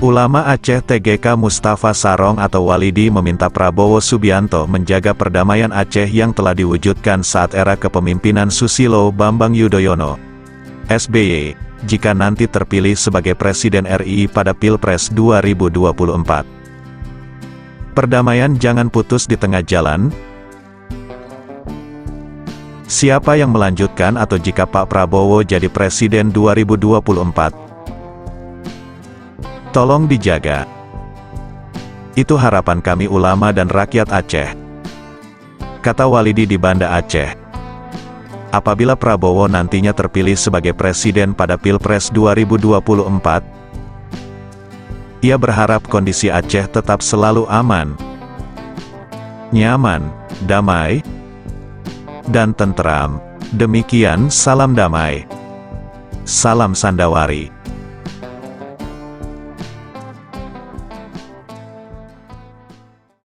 Ulama Aceh TGK Mustafa Sarong atau Walidi meminta Prabowo Subianto menjaga perdamaian Aceh yang telah diwujudkan saat era kepemimpinan Susilo Bambang Yudhoyono, SBY, jika nanti terpilih sebagai Presiden RI pada Pilpres 2024. Perdamaian jangan putus di tengah jalan. Siapa yang melanjutkan atau jika Pak Prabowo jadi Presiden 2024? Tolong dijaga. Itu harapan kami ulama dan rakyat Aceh, kata Walidi di Banda Aceh. Apabila Prabowo nantinya terpilih sebagai presiden pada Pilpres 2024, ia berharap kondisi Aceh tetap selalu aman, nyaman, damai, dan tentram. Demikian salam damai. Salam Sandawari.